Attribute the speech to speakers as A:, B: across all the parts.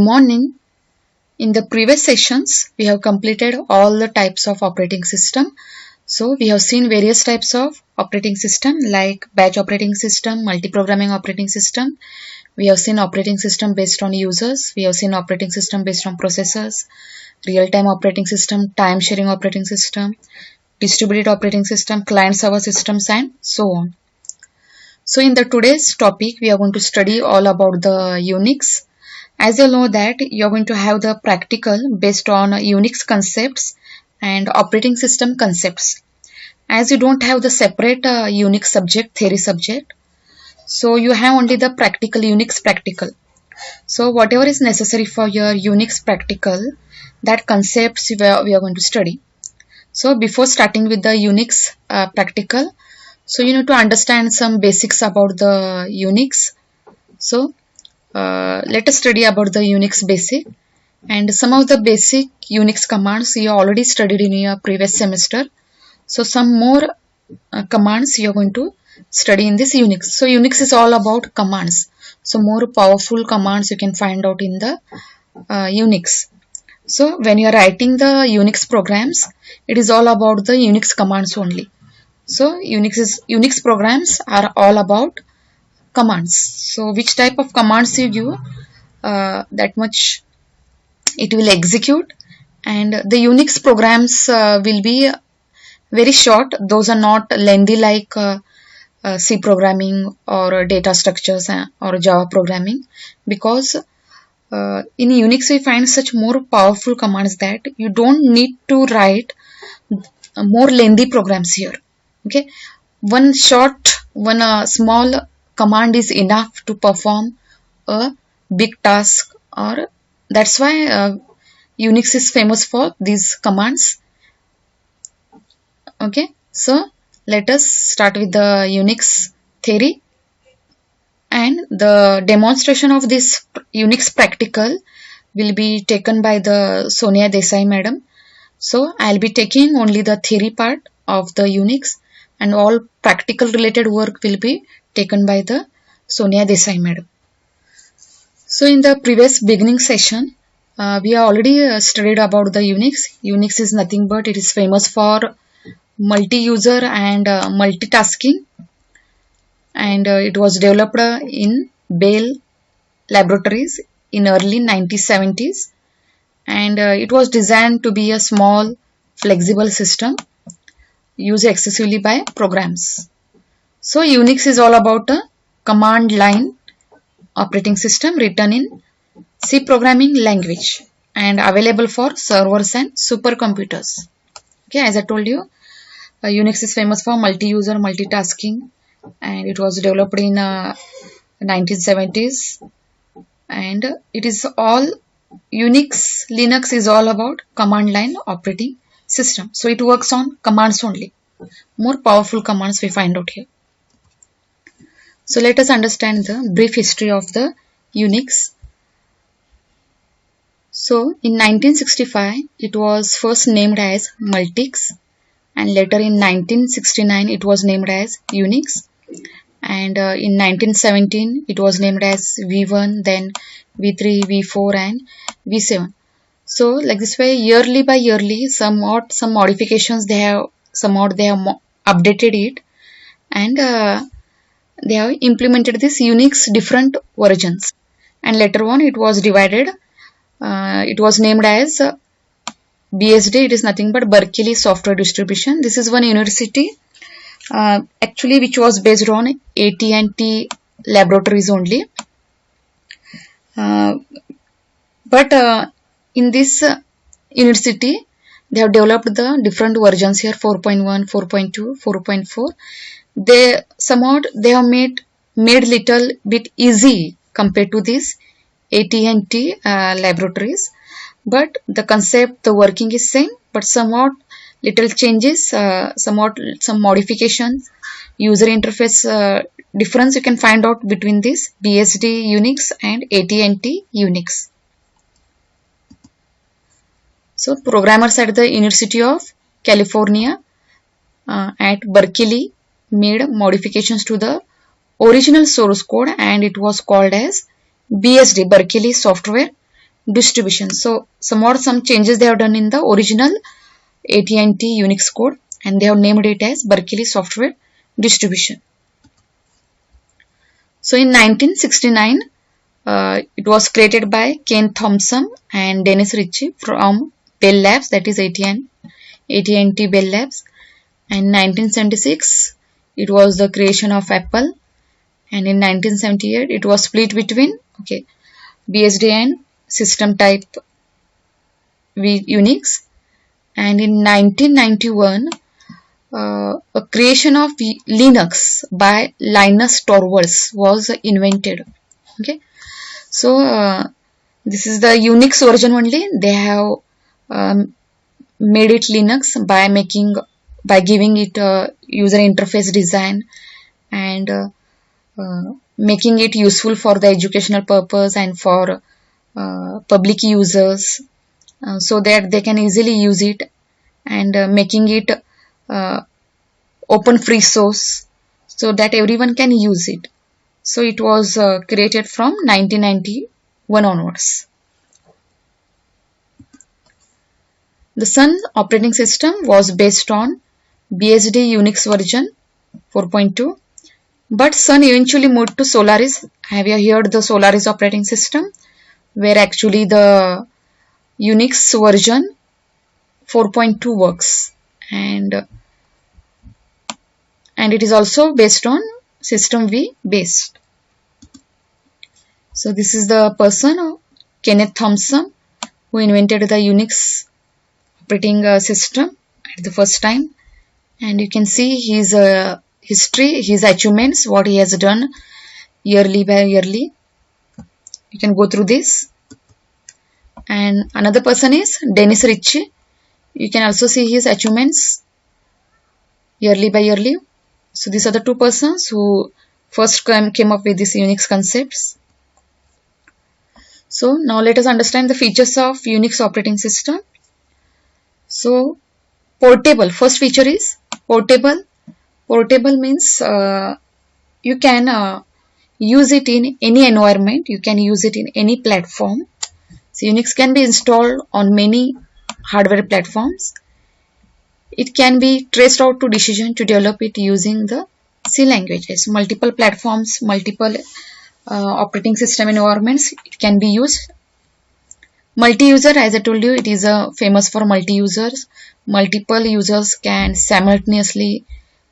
A: morning. In the previous sessions, we have completed all the types of operating system. So we have seen various types of operating system like batch operating system, multi-programming operating system. We have seen operating system based on users. We have seen operating system based on processors, real-time operating system, time-sharing operating system, distributed operating system, client-server systems, and so on. So in the today's topic, we are going to study all about the Unix. As you know that you are going to have the practical based on Unix concepts and operating system concepts. As you don't have the separate Unix subject, theory subject, so you have only the practical, Unix practical. So whatever is necessary for your Unix practical, that concepts we are going to study. So before starting with the Unix practical, so you need to understand some basics about the Unix. So let us study about the Unix basic, and some of the basic Unix commands you already studied in your previous semester. So some more commands you are going to study in this Unix. So Unix is all about commands. So more powerful commands you can find out in the Unix. So when you are writing the Unix programs, it is all about the Unix commands only. So Unix programs are all about commands. So which type of commands you give, that much it will execute, and the Unix programs will be very short. Those are not lengthy like C programming or data structures or Java programming, because in Unix we find such more powerful commands that you don't need to write more lengthy programs here. Okay, one small command is enough to perform a big task, or that's why Unix is famous for these commands. Okay, so let us start with the Unix theory, and the demonstration of this Unix practical will be taken by the Sonia Desai madam. So I'll be taking only the theory part of the Unix, and all practical related work will be taken by the Sonia Desai madam. So in the previous beginning session, we already studied about the Unix. Unix is nothing but it is famous for multi-user and multitasking, and it was developed in Bell Laboratories in early 1970s, and it was designed to be a small flexible system used excessively by programs. So Unix is all about a command line operating system written in C programming language and available for servers and supercomputers. Okay, as I told you, Unix is famous for multi-user multitasking, and it was developed in 1970s, and it is all Linux is all about command line operating system. So it works on commands only. More powerful commands we find out here. So let us understand the brief history of the Unix. So in 1965 it was first named as Multics, and later in 1969 it was named as Unix, and in 1917 it was named as V1, then V3, V4 and V7. So like this way, yearly by yearly, some modifications they have updated it, and they have implemented this Unix different versions, and later on it was divided. It was named as BSD. It is nothing but Berkeley Software Distribution. This is one university actually which was based on AT&T laboratories only. But in this university, they have developed the different versions here: 4.1, 4.2, 4.4. They have made little bit easy compared to this AT&T laboratories, but the concept, the working is same, but somewhat little changes, some modifications, user interface difference you can find out between this BSD Unix and AT&T Unix. So programmers at the University of California at Berkeley made modifications to the original source code, and it was called as BSD, Berkeley Software distribution. So some changes they have done in the original AT&T Unix code, and they have named it as Berkeley Software Distribution. So in 1969, it was created by Ken Thompson and Dennis Ritchie from Bell Labs, that is AT&T Bell Labs. And 1976, it was the creation of Apple. And in 1978, it was split between BSD and system type Unix. And in 1991, a creation of Linux by Linus Torvalds was invented. Okay, so this is the Unix version only. They have made it Linux by giving it a user interface design and making it useful for the educational purpose and for public users, so that they can easily use it, and making it open free source so that everyone can use it. So it was created from 1991 onwards. The Sun operating system was based on BSD Unix version 4.2, but Sun eventually moved to Solaris. Have you heard the Solaris operating system, where actually the Unix version 4.2 works, and it is also based on System V based. So this is the person, Kenneth Thompson, who invented the Unix operating system at the first time, and you can see his history, his achievements, what he has done yearly by yearly. You can go through this. And another person is Dennis Ritchie. You can also see his achievements yearly by yearly. So these are the two persons who first came up with these Unix concepts. So now let us understand the features of Unix operating system. So portable, first feature is portable. Portable means you can use it in any environment, you can use it in any platform. So Unix can be installed on many hardware platforms. It can be traced out to decision to develop it using the C languages. Multiple platforms, multiple operating system environments, it can be used. Multi-user, as I told you, it is famous for multi-users. Multiple users can simultaneously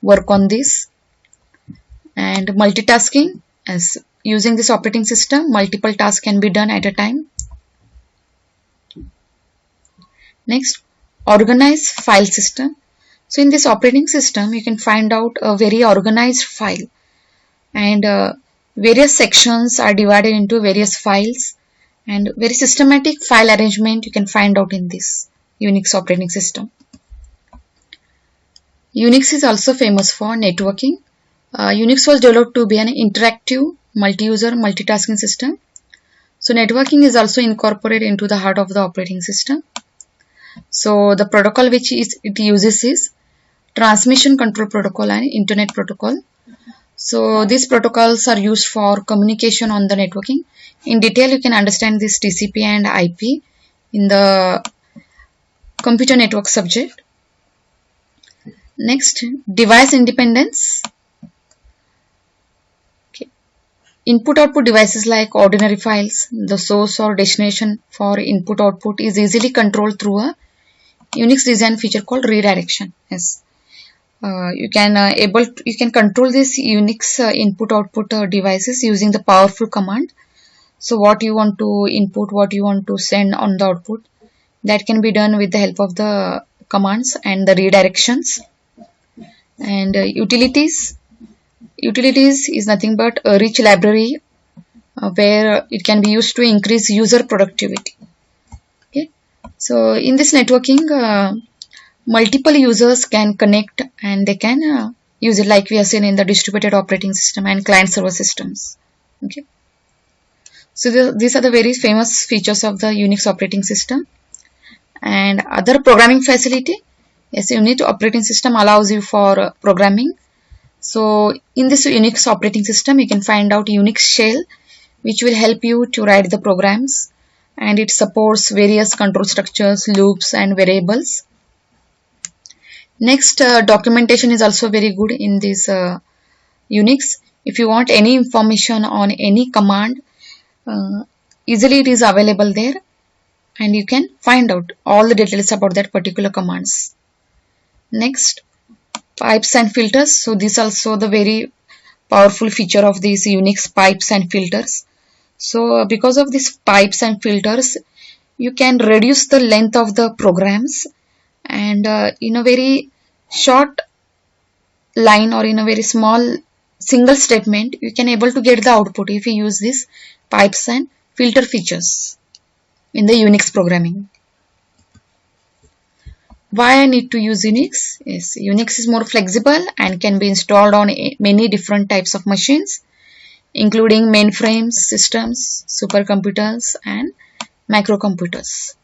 A: work on this. And multitasking, as using this operating system, multiple tasks can be done at a time. Next, organized file system. So in this operating system, you can find out a very organized file, and various sections are divided into various files, and very systematic file arrangement you can find out in this Unix operating system. Unix is also famous for networking. Unix was developed to be an interactive multi-user multitasking system. So networking is also incorporated into the heart of the operating system. So the protocol which it uses is transmission control protocol and internet protocol. So these protocols are used for communication on the networking. In detail, you can understand this TCP and IP in the computer network subject. Next, device independence. Input-output devices like ordinary files, the source or destination for input-output is easily controlled through a Unix design feature called redirection. Yes, you can control this Unix input-output devices using the powerful command. So what you want to input, what you want to send on the output, that can be done with the help of the commands and the redirections. And utilities. Utilities is nothing but a rich library where it can be used to increase user productivity. Okay. So in this networking, multiple users can connect and they can use it, like we have seen in the distributed operating system and client server systems. Okay. So these are the very famous features of the Unix operating system. And other programming facility, yes, Unix operating system allows you for programming. So in this Unix operating system, you can find out Unix shell, which will help you to write the programs, and it supports various control structures, loops and variables. Next, documentation is also very good in this Unix. If you want any information on any command, easily it is available there, and you can find out all the details about that particular commands. Next, pipes and filters. So this also the very powerful feature of these Unix pipes and filters. So because of these pipes and filters, you can reduce the length of the programs, and in a very short line or in a very small single statement, you can able to get the output if you use these pipes and filter features in the Unix programming. Why I need to use Unix is Unix is more flexible and can be installed on many different types of machines, including mainframes, systems, supercomputers and microcomputers.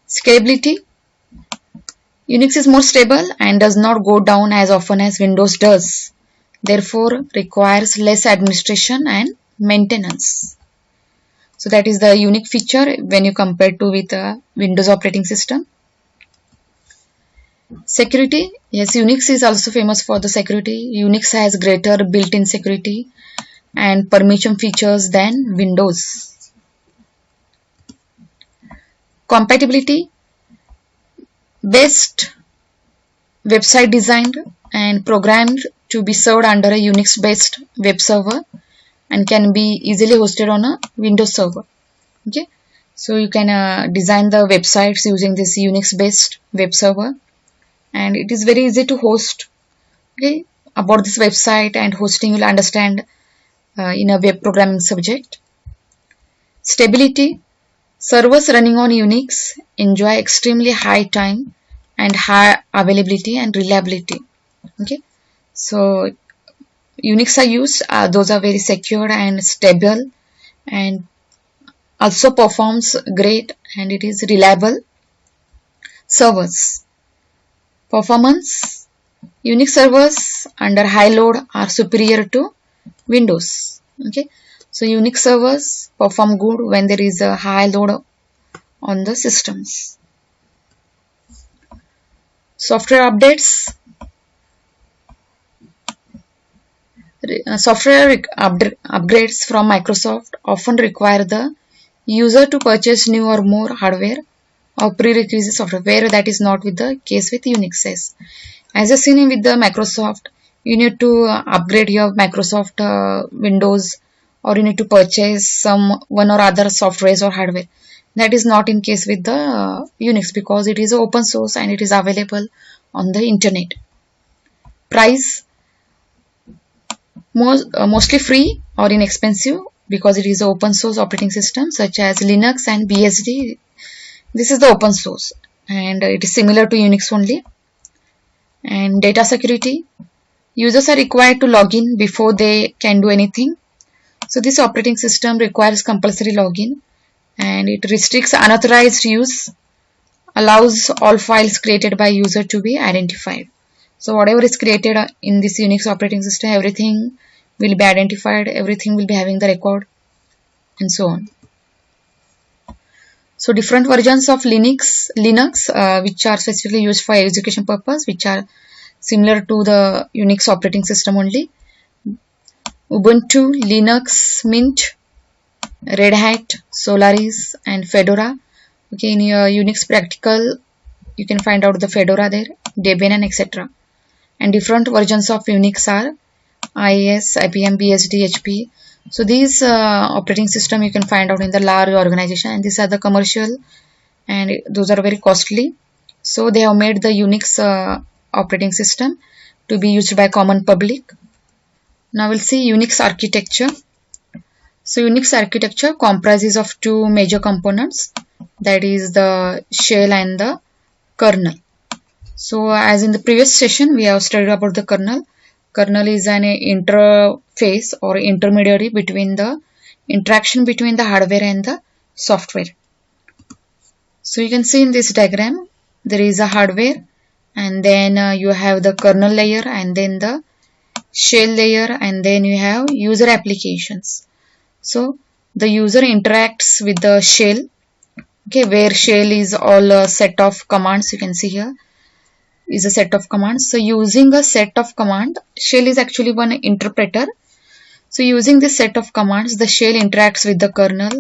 A: Scalability. Unix is more stable and does not go down as often as Windows does. Therefore, requires less administration and maintenance. So that is the unique feature when you compare to with a Windows operating system. Security. Yes, Unix is also famous for the security. Unix has greater built-in security and permission features than Windows. Compatibility. Best website designed and programmed to be served under a Unix based web server and can be easily hosted on a Windows server. Okay, so you can design the websites using this Unix based web server, and it is very easy to host. Okay, about this website and hosting you'll understand in a web programming subject. Stability. Servers running on Unix enjoy extremely high time and high availability and reliability. Okay, so Unix are used, those are very secure and stable and also performs great, and it is reliable servers. Performance. Unix servers under high load are superior to Windows. Okay, so Unix servers perform good when there is a high load on the systems. Software updates. Software upgrades from Microsoft often require the user to purchase new or more hardware or prerequisite software, where that is not with the case with Unix. As I seen with the Microsoft, you need to upgrade your Microsoft Windows, or you need to purchase some one or other softwares or hardware. That is not in case with the Unix, because it is open source and it is available on the internet. Price. Mostly free or inexpensive because it is open source operating system such as Linux and BSD. This is the open source and it is similar to Unix only. And data security. Users are required to log in before they can do anything. So this operating system requires compulsory login, and it restricts unauthorized use, allows all files created by user to be identified. So whatever is created in this Unix operating system, everything will be identified, everything will be having the record, and so on. So different versions of Linux which are specifically used for execution purpose, which are similar to the Unix operating system only. Ubuntu, Linux, Mint, Red Hat, Solaris and Fedora. Okay, in your Unix practical you can find out the Fedora there, Debian and etc. And different versions of Unix are IIS, IBM, BSD, HP. So these operating system you can find out in the large organization, and these are the commercial and those are very costly. So they have made the Unix operating system to be used by common public. Now we'll see Unix architecture. So Unix architecture comprises of two major components, that is the shell and the kernel. So as in the previous session we have studied about the kernel. Kernel is an interface or intermediary between the interaction between the hardware and the software. So you can see in this diagram there is a hardware, and then you have the kernel layer, and then the shell layer, and then you have user applications. So the user interacts with the shell. Okay, where shell is all a set of commands. You can see here is a set of commands. So using a set of command, shell is actually one interpreter. So using this set of commands, the shell interacts with the kernel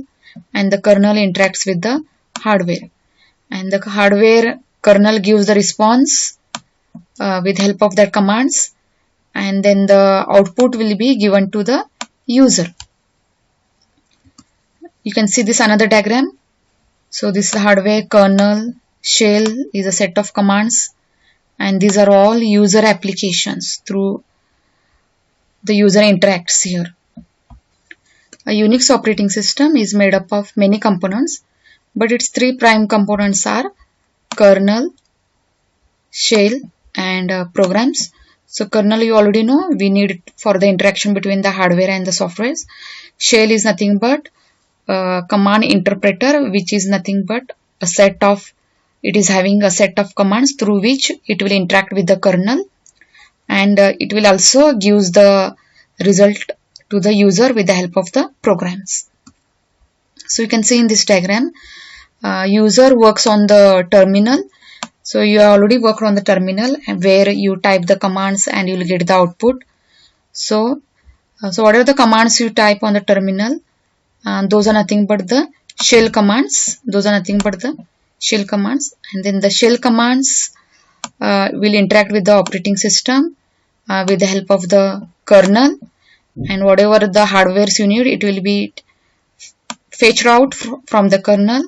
A: and the kernel interacts with the hardware. And the hardware kernel gives the response with help of their commands, and then the output will be given to the user. You can see this another diagram. So this is the hardware, kernel, shell is a set of commands, and these are all user applications through the user interacts here. A Unix operating system is made up of many components, but its three prime components are kernel, shell, and programs. So kernel you already know, we need it for the interaction between the hardware and the software. Shell is nothing but command interpreter, which is nothing but a set of, it is having a set of commands through which it will interact with the kernel, and it will also give the result to the user with the help of the programs. So you can see in this diagram, user works on the terminal. So you already worked on the terminal where you type the commands and you will get the output. So whatever the commands you type on the terminal, those are nothing but the shell commands. Those are nothing but the shell commands, and then the shell commands will interact with the operating system with the help of the kernel, and whatever the hardwares you need, it will be fetched out from the kernel,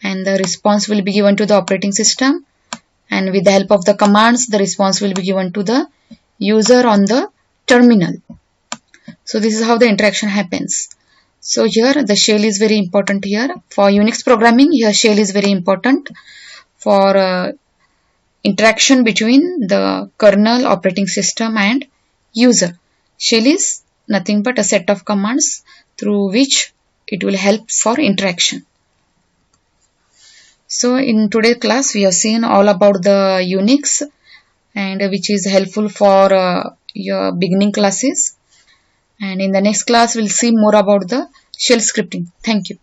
A: and the response will be given to the operating system, and with the help of the commands the response will be given to the user on the terminal. So this is how the interaction happens. So here the shell is very important here. For Unix programming, here shell is very important for interaction between the kernel, operating system and user. Shell is nothing but a set of commands through which it will help for interaction. So in today's class we have seen all about the Unix, and which is helpful for your beginning classes. And in the next class we'll see more about the shell scripting. Thank you.